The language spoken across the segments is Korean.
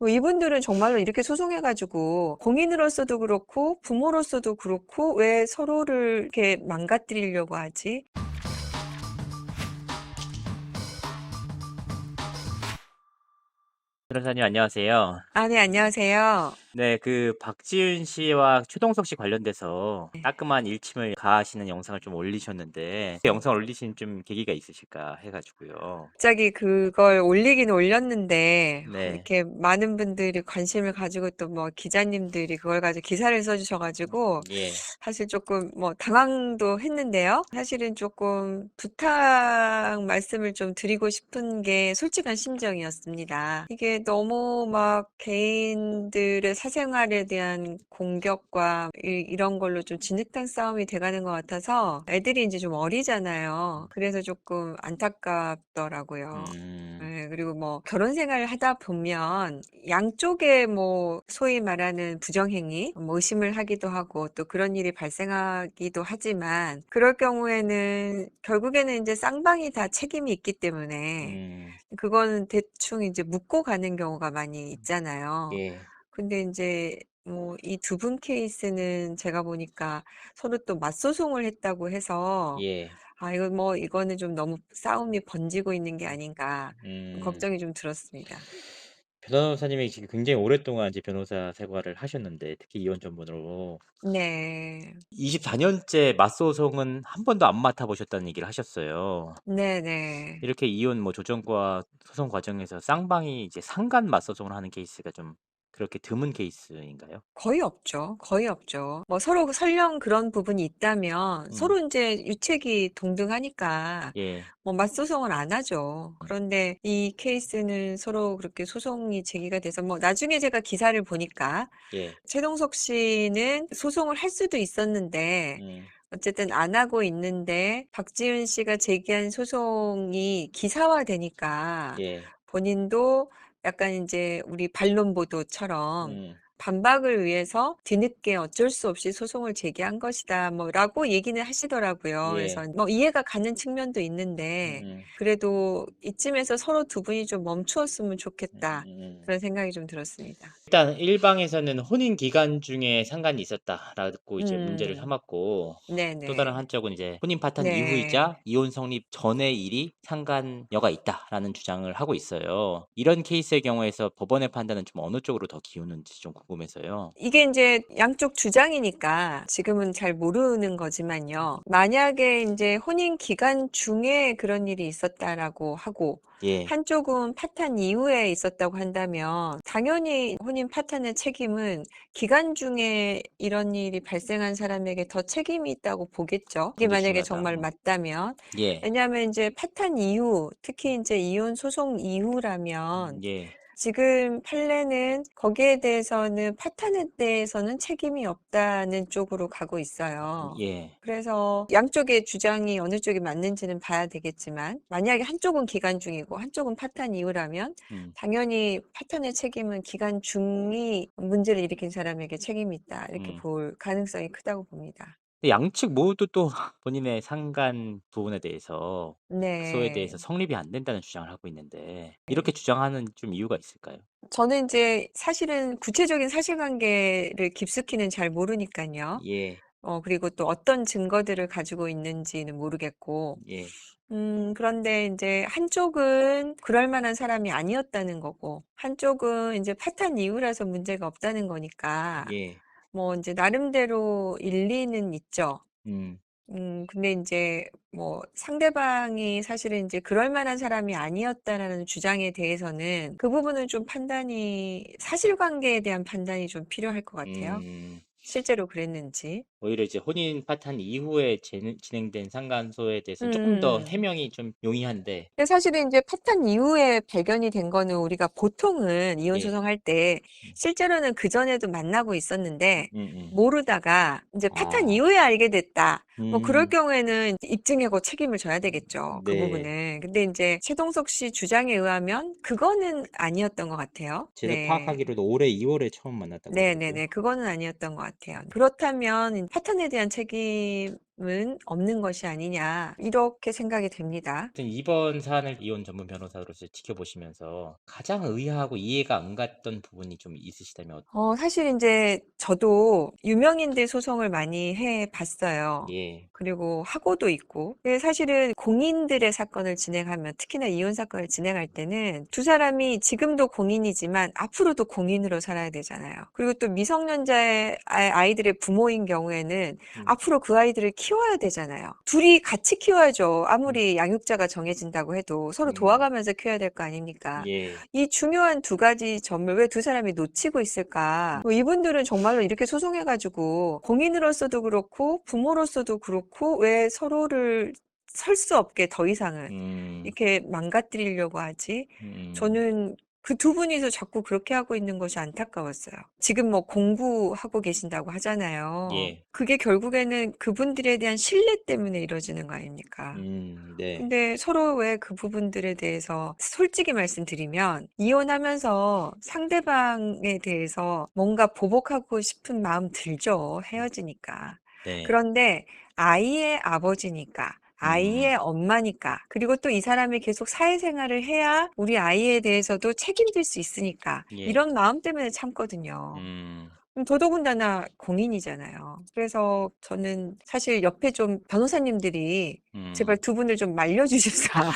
뭐 이분들은 정말로 이렇게 소송해 가지고 공인으로서도 그렇고 부모로서도 그렇고 왜 서로를 이렇게 망가뜨리려고 하지? 변호사님 안녕하세요. 아 네 안녕하세요. 네, 박지윤 씨와 최동석 씨 관련돼서 네. 따끔한 일침을 가하시는 영상을 좀 올리셨는데 그 영상을 올리신 좀 계기가 있으실까 해 가지고요. 갑자기 그걸 올리긴 올렸는데 네. 이렇게 많은 분들이 관심을 가지고 또 뭐 기자님들이 그걸 가지고 기사를 써 주셔 가지고 예. 사실 조금 뭐 당황도 했는데요. 사실은 조금 부탁 말씀을 좀 드리고 싶은 게 솔직한 심정이었습니다. 이게 너무 막 개인들의 사생활에 대한 공격과 이런 걸로 좀 진흙탕 싸움이 돼가는 것 같아서 애들이 이제 좀 어리잖아요. 그래서 조금 안타깝더라고요. 음. 네, 그리고 뭐 결혼 생활을 하다 보면 양쪽에 뭐 소위 말하는 부정행위, 뭐 의심을 하기도 하고 또 그런 일이 발생하기도 하지만 그럴 경우에는 결국에는 이제 쌍방이 다 책임이 있기 때문에 음. 그거는 대충 이제 묻고 가는 경우가 많이 있잖아요. 예. 근데 이제 뭐 이 두 분 케이스는 제가 보니까 서로 또 맞소송을 했다고 해서 예. 아, 이거 뭐 이거는 좀 너무 싸움이 번지고 있는 게 아닌가 음. 걱정이 좀 들었습니다. 변호사님이 지금 굉장히 오랫동안 이제 변호사 생활을 하셨는데 특히 이혼 전문으로 네. 24 년째 맞소송은 한 번도 안 맡아 보셨다는 얘기를 하셨어요. 네네. 이렇게 이혼 조정과 소송 과정에서 쌍방이 이제 상간 맞소송을 하는 케이스가 좀 그렇게 드문 케이스인가요? 거의 없죠. 거의 없죠. 뭐 서로 설령 그런 부분이 있다면 음. 서로 이제 유책이 동등하니까 예. 뭐 맞소송을 안 하죠. 음. 그런데 이 케이스는 서로 그렇게 소송이 제기가 돼서 뭐 나중에 제가 기사를 보니까 예. 최동석 씨는 소송을 할 수도 있었는데 음. 어쨌든 안 하고 있는데 박지윤 씨가 제기한 소송이 기사화되니까 예. 본인도 약간 이제 우리 반론 보도처럼 음. 반박을 위해서 뒤늦게 어쩔 수 없이 소송을 제기한 것이다 뭐라고 얘기는 하시더라고요. 그래서 예. 뭐 이해가 가는 측면도 있는데 음음. 그래도 이쯤에서 서로 두 분이 좀 멈추었으면 좋겠다. 음음음. 그런 생각이 좀 들었습니다. 일단 일방에서는 "혼인 기간 중에 상간이 있었다."라고 이제 문제를 음. 삼았고 또 다른 네네. 한쪽은 이제 "혼인 파탄 네. 이후이자 이혼 성립 전의 일이 상간녀가 있다."라는 주장을 하고 있어요. 이런 케이스의 경우에서 법원의 판단은 좀 어느 쪽으로 더 기우는지 좀 궁금해서요. 이게 인제 양쪽 주장이니까 지금은 잘 모르는 거지만요. 만약에 인제 혼인 기간 중에 그런 일이 있었다라고 하고 예. 한쪽은 파탄 이후에 있었다고 한다면 당연히 혼인 파탄의 책임은 기간 중에 이런 일이 발생한 사람에게 더 책임이 있다고 보겠죠. 이게 그건 좀 만약에 중요하다. 정말 맞다면. 예. 왜냐하면 인제 파탄 이후, 특히 인제 이혼 소송 이후라면 예. 지금 판례는 거기에 대해서는 파탄에 대해서는 책임이 없다는 쪽으로 가고 있어요. 예. 그래서 양쪽의 주장이 어느 쪽이 맞는지는 봐야 되겠지만 만약에 한쪽은 기간 중이고 한쪽은 파탄 이후라면 음. 당연히 파탄의 책임은 기간 중이 문제를 일으킨 사람에게 책임이 있다. 이렇게 음. 볼 가능성이 크다고 봅니다. 근데 양측 모두 또 본인의 상간 부분에 대해서 극소에 대해서 네. 성립이 안 된다는 주장을 하고 있는데 네. 이렇게 주장하는 좀 이유가 있을까요? 저는 이제 사실은 구체적인 사실관계를 깊숙이는 잘 모르니까요. 예. 그리고 또 어떤 증거들을 가지고 있는지는 모르겠고, 예. 그런데 이제 한쪽은 그럴 만한 사람이 아니었다는 거고, 한쪽은 이제 파탄 이후라서 문제가 없다는 거니까, 예. 뭐 이제 나름대로 일리는 있죠. 음. 근데 이제 뭐 상대방이 사실은 이제 그럴 만한 사람이 아니었다라는 주장에 대해서는 그 부분은 좀 판단이, 사실관계에 대한 판단이 좀 필요할 것 같아요. 음. 실제로 그랬는지. 오히려 이제 혼인 파탄 이후에 진행된 상간소에 대해서는 쪼끔 더 음. 해명이 좀 용이한데 근데 사실은 인제 파탄 이후에 발견이 된 거는 우리가 보통은 이혼 예. 소송할 때 음. 실제로는 그전에도 만나고 있었는데 음음. 모르다가 인제 파탄 아. 이후에 알게 됐다. 뭐 그럴 음. 경우에는 입증하고 책임을 져야 되겠죠, 그 네. 부분은. 근데 인제 최동석 씨 주장에 의하면 그거는 아니었던 것 같아요. 제가 네. 파악하기로도 올해 2 월에 처음 만났다고 하더라고요. 네네네. 그거는 아니었던 것 같아요. 그렇다면 파탄에 대한 책임은 없는 것이 아니냐 이렇게 생각이 됩니다. 하여튼 이번 사안을 이혼 전문 변호사로서 지켜보시면서 가장 의아하고 이해가 안 갔던 부분이 좀 있으시다면 사실 인제 저도 유명인들 소송을 많이 해 봤어요. 예. 그리고 하고도 있고. 근데 사실은 공인들의 사건을 진행하면, 특히나 이혼 사건을 진행할 때는 두 사람이 지금도 공인이지만 앞으로도 공인으로 살아야 되잖아요. 그리고 또 미성년자의 아이들의 부모인 경우에는 앞으로 그 아이들을 키워야 되잖아요. 둘이 같이 키워야죠. 아무리 양육자가 정해진다고 해도 서로 도와가면서 키워야 될 거 아닙니까? 예. 이 중요한 두 가지 점을 왜 두 사람이 놓치고 있을까? 이분들은 정말로 이렇게 소송해 가지고 공인으로서도 그렇고 부모로서도 그렇고 왜 서로를 설 수 없게 더 이상은 음. 이렇게 망가뜨리려고 하지? 음. 저는 그 두 분이서 자꾸 그렇게 하고 있는 것이 안타까웠어요. 지금 뭐 공부하고 계신다고 하잖아요. 예. 그게 결국에는 그분들에 대한 신뢰 때문에 이루어지는 거 아닙니까? 네. 근데 서로 왜 그 부분들에 대해서 솔직히 말씀드리면 이혼하면서 상대방에 대해서 뭔가 보복하고 싶은 마음 들죠. 헤어지니까. 네. 그런데 아이의 아버지니까, 음. 아이의 엄마니까, 그리고 또 이 사람이 계속 사회생활을 해야 우리 아이에 대해서도 책임질 수 있으니까 예. 이런 마음 때문에 참거든요. 음. 더더군다나 공인이잖아요. 그래서 저는 사실 옆에 좀 변호사님들이 제발 음. 두 분을 좀 말려주십사.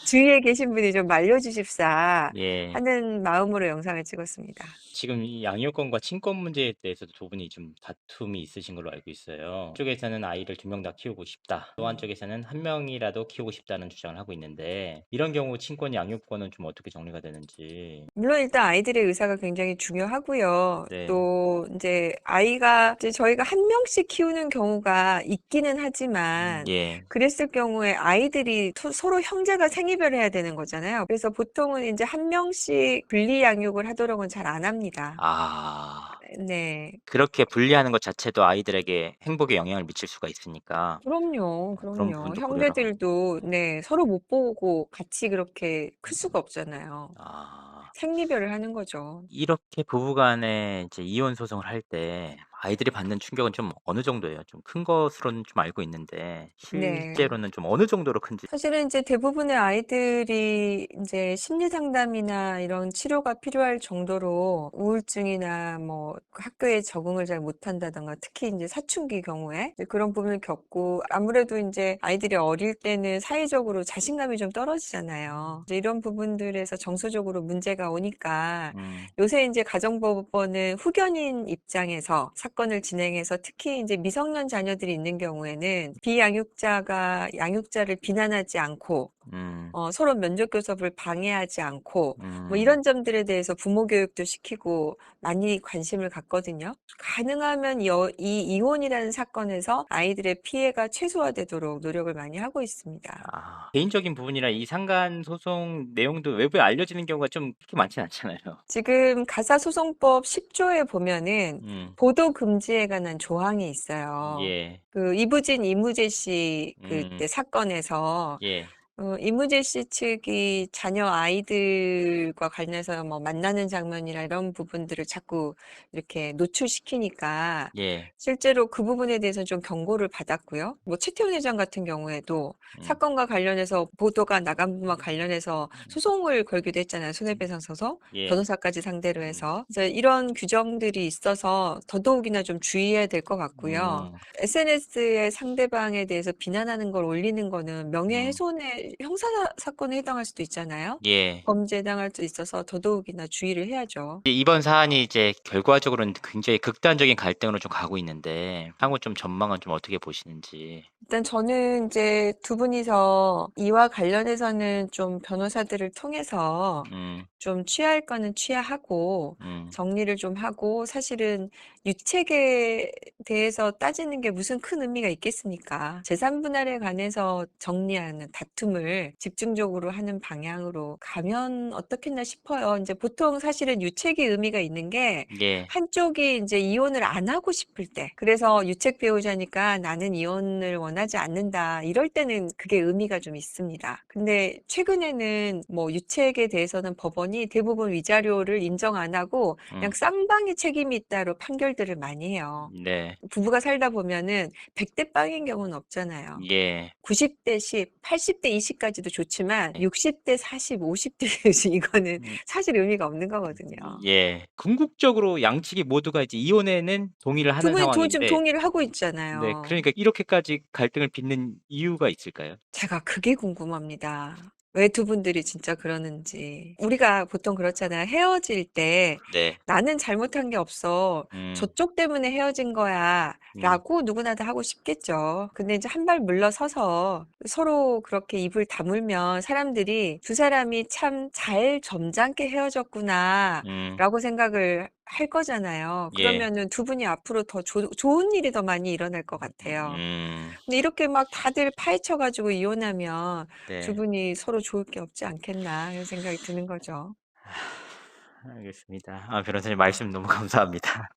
주위에 계신 분이 좀 말려주십사 예. 하는 마음으로 영상을 찍었습니다. 지금 이 양육권과 친권 문제에 대해서도 두 분이 좀 다툼이 있으신 걸로 알고 있어요. 한쪽에서는 아이를 두 명 다 키우고 싶다. 또 한쪽에서는 한 명이라도 키우고 싶다는 주장을 하고 있는데 이런 경우 친권, 양육권은 좀 어떻게 정리가 되는지. 물론 일단 아이들의 의사가 굉장히 중요하고요. 네. 또 이제 아이가 이제 저희가 한 명씩 키우는 경우가 있기는 하지만 예. 그랬을 경우에 아이들이 서로 형제가 생이별을 해야 되는 거잖아요. 그래서 보통은 이제 한 명씩 분리 양육을 하도록은 잘 안 합니다. 아. 네. 그렇게 분리하는 것 자체도 아이들에게 행복에 영향을 미칠 수가 있으니까 그럼요, 그런 그럼요. 부분도 고려를 하고. 형제들도 네, 서로 못 보고 같이 그렇게 클 수가 없잖아요. 아. 생리별을 하는 거죠. 이렇게 부부 간에 이제 이혼 소송을 할 때 아이들이 받는 충격은 좀 어느 정도예요? 좀 큰 것으로는 좀 알고 있는데 네. 실제로는 좀 어느 정도로 큰지. 사실은 이제 대부분의 아이들이 인제 심리 상담이나 이런 치료가 필요할 정도로 우울증이나 뭐 학교에 적응을 잘 못한다든가, 특히 인제 사춘기 경우에 이제 그런 부분을 겪고, 아무래도 인제 아이들이 어릴 때는 사회적으로 자신감이 좀 떨어지잖아요. 이제 이런 부분들에서 정서적으로 문제가 오니까 음. 요새 인제 가정법원은 후견인 입장에서 사건을 진행해서, 특히 인제 미성년 자녀들이 있는 경우에는 비양육자가 양육자를 비난하지 않고 음. 서로 면접 교섭을 방해하지 않고 뭐 음. 이런 점들에 대해서 부모 교육도 시키고 많이 관심을 갖거든요. 가능하면 이 이혼이라는 사건에서 아이들의 피해가 최소화되도록 노력을 많이 하고 있습니다. 아. 개인적인 부분이라 이 상간 소송 내용도 외부에 알려지는 경우가 좀 그렇게 많지는 않잖아요. 지금 가사소송법 10조에 보면은 음. 보도 금지에 관한 조항이 있어요. 예. 그 이부진 이무재 씨 음. 그때 사건에서 예. 이무재 씨 측이 자녀 아이들과 관련해서 뭐 만나는 장면이나 이런 부분들을 자꾸 이렇게 노출시키니까 예. 실제로 그 부분에 대해서는 좀 경고를 받았고요. 뭐 최태원 회장 같은 경우에도 음. 사건과 관련해서 보도가 나간 부분과 관련해서 소송을 걸기도 했잖아요. 손해배상 소송, 예. 변호사까지 상대로 해서. 이제 이런 규정들이 있어서 더더욱이나 좀 주의해야 될 것 같고요. 음. SNS에 상대방에 대해서 비난하는 걸 올리는 거는 음. 명예훼손의 형사 사건에 해당할 수도 있잖아요. 예. 범죄에 해당할 수 있어서 더더욱이나 주의를 해야죠. 이번 사안이 이제 결과적으로는 굉장히 극단적인 갈등으로 좀 가고 있는데 향후 좀 전망은 좀 어떻게 보시는지. 일단 저는 이제 두 분이서 이와 관련해서는 좀 변호사들을 통해서 음. 좀 취할 거는 취하하고 음. 정리를 좀 하고, 사실은 유책에 대해서 따지는 게 무슨 큰 의미가 있겠습니까? 재산 분할에 관해서 정리하는 다툼이 다툼을 집중적으로 하는 방향으로 가면 어떻겠나 싶어요. 인제 보통 사실은 유책의 의미가 있는 게 예. 한쪽이 인제 이혼을 안 하고 싶을 때, 그래서 유책 배우자니까 "나는 이혼을 원하지 않는다." 이럴 때는 그게 의미가 좀 있습니다. 근데 최근에는 뭐 유책에 대해서는 법원이 대부분 위자료를 인정 안 하고 그냥 음. 쌍방의 책임이 있다로 판결들을 많이 해요. 네. 부부가 살다 보면은 100대 빵인 경우는 없잖아요. 예. 90대 10, 80대 20 까지도 좋지만 네. 60대 40, 50대 20 이거는 음. 사실 의미가 없는 거거든요. 예. 궁극적으로 양측이 모두가 이제 이혼에는 동의를 두 하는 분이 지금 상황인데 동의를 하고 네, 있잖아요. 그러니까 이렇게까지 갈등을 빚는 이유가 있을까요? 제가 그게 궁금합니다. 왜 두 분들이 진짜 그러는지. 우리가 보통 그렇잖아요. 헤어질 때 네. "나는 잘못한 게 없어. 음. 저쪽 때문에 헤어진 음. 거야."라고 누구나 다 하고 싶겠죠. 근데 인제 한 발 물러서서 서로 그렇게 입을 다물면 사람들이 '두 사람이 참 잘 점잖게 음. 헤어졌구나.'라고 생각을 할 거잖아요. 예. 그러면은 두 분이 앞으로 더 좋은 일이 더 많이 일어날 것 같아요. 음. 근데 이렇게 막 다들 파헤쳐 가지고 이혼하면 두 네. 분이 서로 좋을 게 없지 않겠나 이런 생각이 드는 거죠. 알겠습니다. 변호사님 말씀 너무 감사합니다.